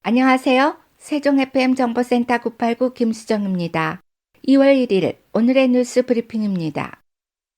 안녕하세요. 세종 FM 정보센터 989 김수정입니다. 2월 1일 오늘의 뉴스 브리핑입니다.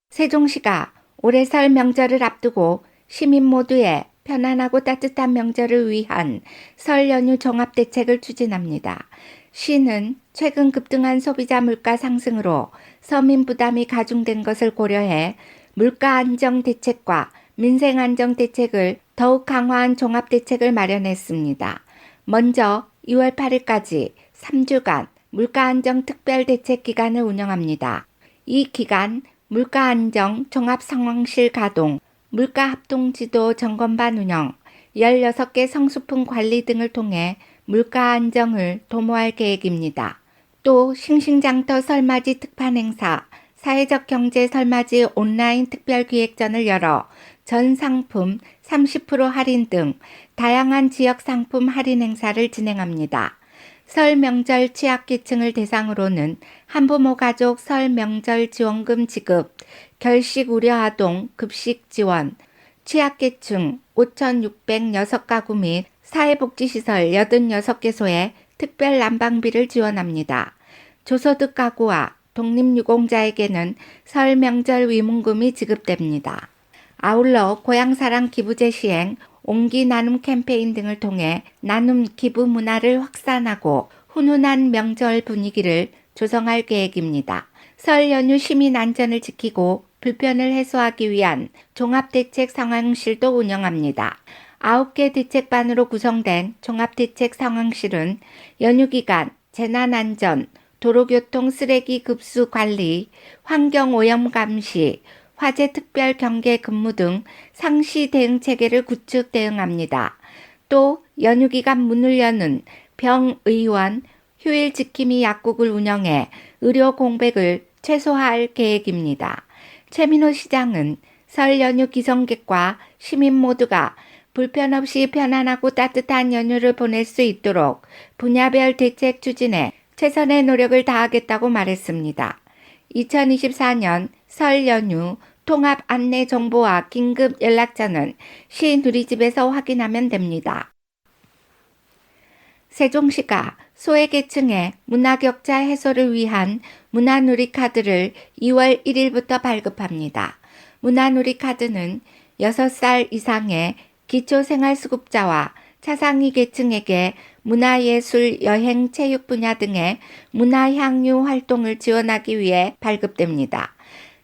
세종시가 올해 설 명절을 앞두고 시민 모두의 편안하고 따뜻한 명절을 위한 설 연휴 종합대책을 추진합니다. 시는 최근 급등한 소비자 물가 상승으로 서민 부담이 가중된 것을 고려해 물가 안정 대책과 민생 안정 대책을 더욱 강화한 종합대책을 마련했습니다. 먼저 2월 8일까지 3주간 물가안정 특별대책 기간을 운영합니다. 이 기간 물가안정 종합상황실 가동, 물가합동지도 점검반 운영, 16개 성수품 관리 등을 통해 물가안정을 도모할 계획입니다. 또 싱싱장터 설맞이 특판 행사, 사회적 경제 설맞이 온라인 특별기획전을 열어 전 상품 30% 할인 등 다양한 지역 상품 할인 행사를 진행합니다. 설 명절 취약계층을 대상으로는 한부모 가족 설 명절 지원금 지급, 결식 우려 아동 급식 지원, 취약계층 5,606가구 및 사회복지시설 86개소에 특별 난방비를 지원합니다. 조소득 가구와 독립유공자에게는 설 명절 위문금이 지급됩니다. 아울러 고향사랑 기부제 시행, 옹기 나눔 캠페인 등을 통해 나눔 기부 문화를 확산하고 훈훈한 명절 분위기를 조성할 계획입니다. 설 연휴 시민 안전을 지키고 불편을 해소하기 위한 종합대책 상황실도 운영합니다. 9개 대책반으로 구성된 종합대책 상황실은 연휴 기간 재난안전, 도로교통 쓰레기 급수 관리, 환경오염 감시, 화재 특별 경계 근무 등 상시 대응 체계를 구축 대응합니다. 또 연휴 기간 문을 여는 병의원, 휴일 지킴이 약국을 운영해 의료 공백을 최소화할 계획입니다. 최민호 시장은 설 연휴 기성객과 시민 모두가 불편 없이 편안하고 따뜻한 연휴를 보낼 수 있도록 분야별 대책 추진에 최선의 노력을 다하겠다고 말했습니다. 2024년 설 연휴 통합 안내 정보와 긴급 연락처는 시 누리집에서 확인하면 됩니다. 세종시가 소외계층의 문화격차 해소를 위한 문화누리카드를 2월 1일부터 발급합니다. 문화누리카드는 6살 이상의 기초생활수급자와 차상위 계층에게 문화예술, 여행, 체육 분야 등의 문화향유 활동을 지원하기 위해 발급됩니다.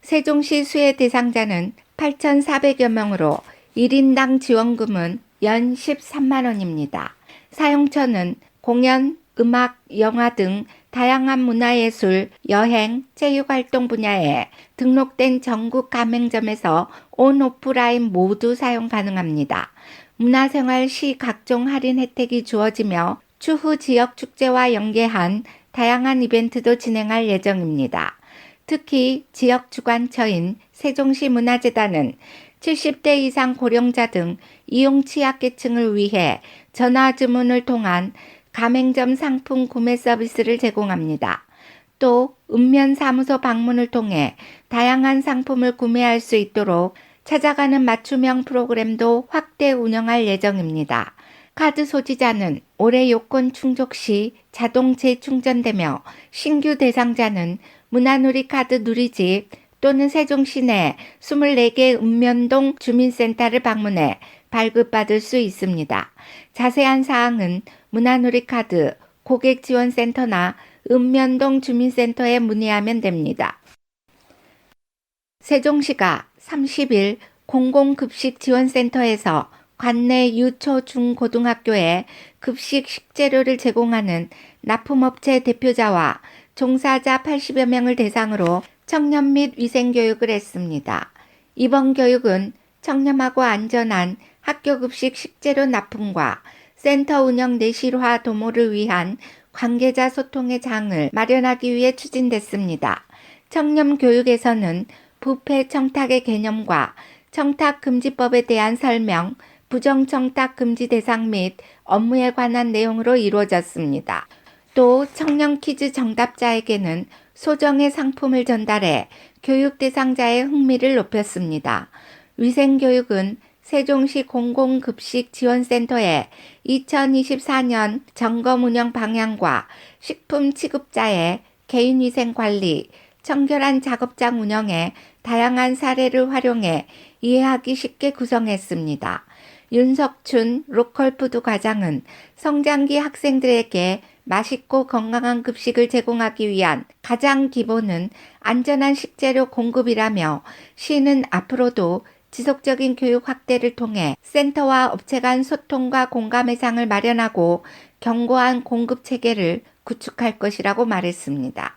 세종시 수혜 대상자는 8,400여 명으로 1인당 지원금은 연 13만 원입니다. 사용처는 공연, 음악, 영화 등 다양한 문화예술, 여행, 체육활동 분야에 등록된 전국 가맹점에서 온 오프라인 모두 사용 가능합니다. 문화생활 시 각종 할인 혜택이 주어지며 추후 지역 축제와 연계한 다양한 이벤트도 진행할 예정입니다. 특히 지역 주관처인 세종시 문화재단은 70대 이상 고령자 등 이용 취약계층을 위해 전화 주문을 통한 가맹점 상품 구매 서비스를 제공합니다. 또 읍면사무소 방문을 통해 다양한 상품을 구매할 수 있도록 찾아가는 맞춤형 프로그램도 확대 운영할 예정입니다. 카드 소지자는 올해 요건 충족 시 자동 재충전되며 신규 대상자는 문화누리카드 누리집 또는 세종시 내 24개 읍면동 주민센터를 방문해 발급받을 수 있습니다. 자세한 사항은 문화누리카드 고객지원센터나 읍면동 주민센터에 문의하면 됩니다. 세종시가 30일 공공급식지원센터에서 관내 유초 중고등학교에 급식 식재료를 제공하는 납품업체 대표자와 종사자 80여 명을 대상으로 청렴 및 위생교육을 했습니다. 이번 교육은 청렴하고 안전한 학교급식 식재료 납품과 센터 운영 내실화 도모를 위한 관계자 소통의 장을 마련하기 위해 추진됐습니다. 청렴 교육에서는 부패 청탁의 개념과 청탁금지법에 대한 설명, 부정청탁 금지 대상 및 업무에 관한 내용으로 이루어졌습니다. 또 청렴 퀴즈 정답자에게는 소정의 상품을 전달해 교육 대상자의 흥미를 높였습니다. 위생교육은 세종시 공공급식지원센터의 2024년 점검 운영 방향과 식품 취급자의 개인위생관리, 청결한 작업장 운영에 다양한 사례를 활용해 이해하기 쉽게 구성했습니다. 윤석춘 로컬푸드 과장은 성장기 학생들에게 맛있고 건강한 급식을 제공하기 위한 가장 기본은 안전한 식재료 공급이라며 시는 앞으로도 지속적인 교육 확대를 통해 센터와 업체 간 소통과 공감 회상을 마련하고 견고한 공급 체계를 구축할 것이라고 말했습니다.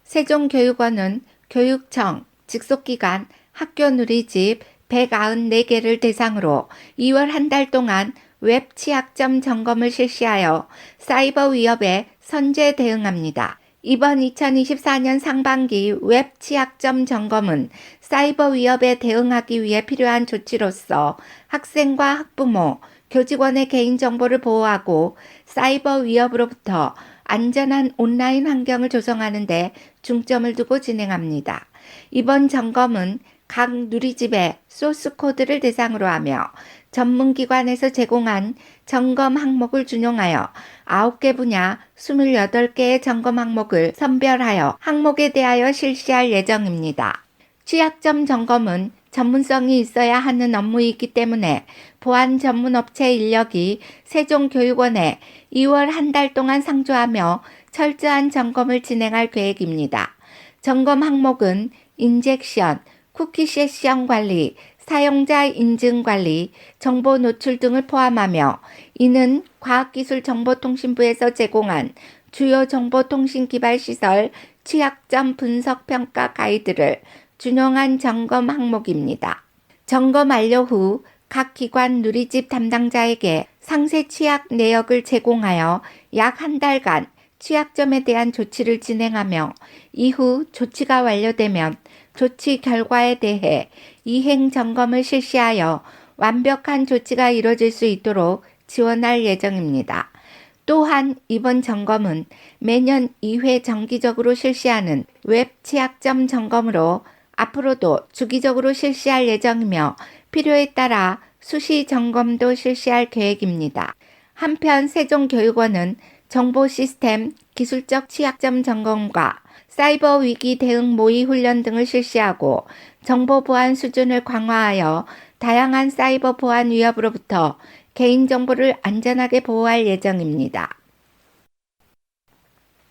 세종교육원은 교육청, 직속기관, 학교 누리집 194개를 대상으로 2월 한 달 동안 웹 취약점 점검을 실시하여 사이버 위협에 선제 대응합니다. 이번 2024년 상반기 웹 취약점 점검은 사이버 위협에 대응하기 위해 필요한 조치로서 학생과 학부모, 교직원의 개인정보를 보호하고 사이버 위협으로부터 안전한 온라인 환경을 조성하는 데 중점을 두고 진행합니다. 이번 점검은 각 누리집의 소스 코드를 대상으로 하며 전문기관에서 제공한 점검 항목을 준용하여 9개 분야 28개의 점검 항목을 선별하여 항목에 대하여 실시할 예정입니다. 취약점 점검은 전문성이 있어야 하는 업무이기 때문에 보안 전문 업체 인력이 세종교육원에 2월 한 달 동안 상주하며 철저한 점검을 진행할 계획입니다. 점검 항목은 인젝션, 쿠키 세션 관리, 사용자 인증 관리, 정보 노출 등을 포함하며 이는 과학기술정보통신부에서 제공한 주요 정보통신기발시설 취약점 분석 평가 가이드를 준용한 점검 항목입니다. 점검 완료 후 각 기관 누리집 담당자에게 상세 취약 내역을 제공하여 약 한 달간 취약점에 대한 조치를 진행하며 이후 조치가 완료되면 조치 결과에 대해 이행 점검을 실시하여 완벽한 조치가 이뤄질 수 있도록 지원할 예정입니다. 또한 이번 점검은 매년 2회 정기적으로 실시하는 웹 취약점 점검으로 앞으로도 주기적으로 실시할 예정이며 필요에 따라 수시 점검도 실시할 계획입니다. 한편 세종교육원은 정보 시스템 기술적 취약점 점검과 사이버 위기 대응 모의 훈련 등을 실시하고 정보 보안 수준을 강화하여 다양한 사이버 보안 위협으로부터 개인정보를 안전하게 보호할 예정입니다.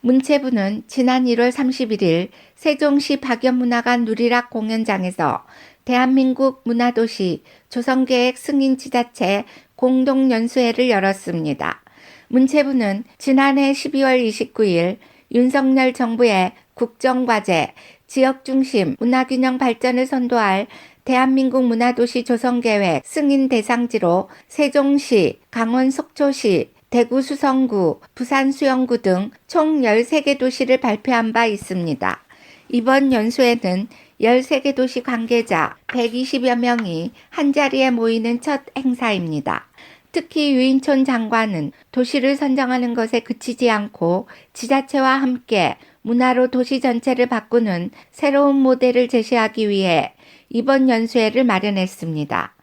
문체부는 지난 1월 31일 세종시 박연문화관 누리락 공연장에서 대한민국 문화도시 조성계획 승인지자체 공동연수회를 열었습니다. 문체부는 지난해 12월 29일 윤석열 정부의 국정과제, 지역중심 문화균형 발전을 선도할 대한민국 문화도시 조성계획 승인 대상지로 세종시, 강원 속초시, 대구 수성구, 부산 수영구 등 총 13개 도시를 발표한 바 있습니다. 이번 연수회는 13개 도시 관계자 120여 명이 한자리에 모이는 첫 행사입니다. 특히 유인촌 장관은 도시를 선정하는 것에 그치지 않고 지자체와 함께 문화로 도시 전체를 바꾸는 새로운 모델을 제시하기 위해 이번 연수회를 마련했습니다.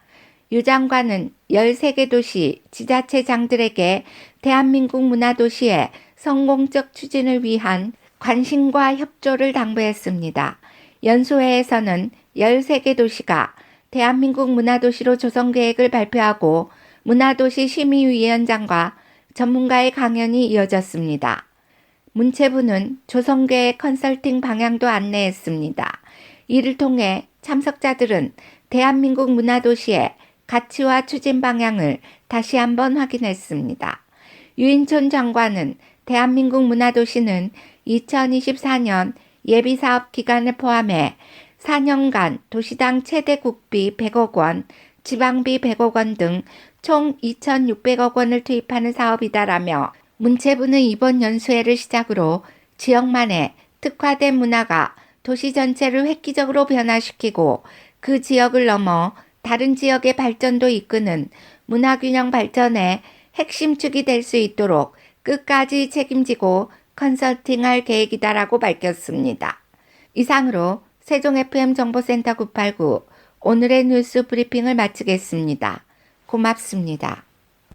유 장관은 13개 도시 지자체장들에게 대한민국 문화도시의 성공적 추진을 위한 관심과 협조를 당부했습니다. 연수회에서는 13개 도시가 대한민국 문화도시로 조성계획을 발표하고 문화도시 심의위원장과 전문가의 강연이 이어졌습니다. 문체부는 조성계획 컨설팅 방향도 안내했습니다. 이를 통해 참석자들은 대한민국 문화도시의 가치와 추진 방향을 다시 한번 확인했습니다. 유인촌 장관은 대한민국 문화도시는 2024년 예비사업 기간을 포함해 4년간 도시당 최대 국비 100억 원, 지방비 100억 원 등 총 2,600억 원을 투입하는 사업이다라며 문체부는 이번 연수회를 시작으로 지역만의 특화된 문화가 도시 전체를 획기적으로 변화시키고 그 지역을 넘어 다른 지역의 발전도 이끄는 문화균형 발전의 핵심축이 될 수 있도록 끝까지 책임지고 컨설팅할 계획이다라고 밝혔습니다. 이상으로 세종 FM 정보센터 989 오늘의 뉴스 브리핑을 마치겠습니다. 고맙습니다.